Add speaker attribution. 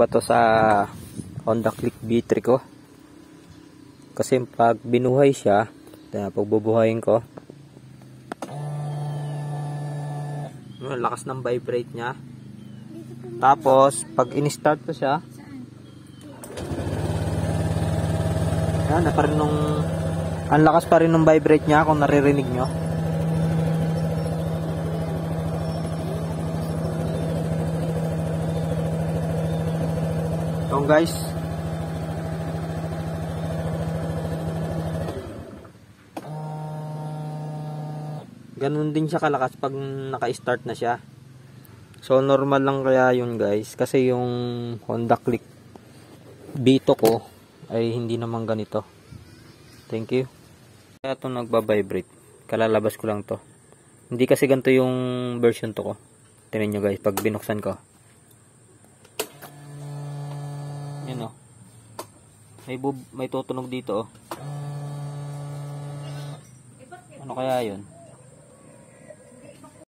Speaker 1: ba to sa Honda Click B3 ko. Kasi pag binuhay siya, pag bubuhayin ko, lakas ng vibrate niya. Tapos pag in-start ko siya, yan, ang lakas pa rin ng vibrate niya kung naririnig nyo. So guys, ganun din siya kalakas pag naka-start na siya. So normal lang kaya yun guys, kasi yung Honda Click B2 ko ay hindi naman ganito. Thank you. Kaya ito nagba-vibrate, kalalabas ko lang to. Hindi kasi ganito yung version to ko. Tingnan nyo guys, pag binuksan ko, yun o, may tutunog dito o. Ano kaya yun?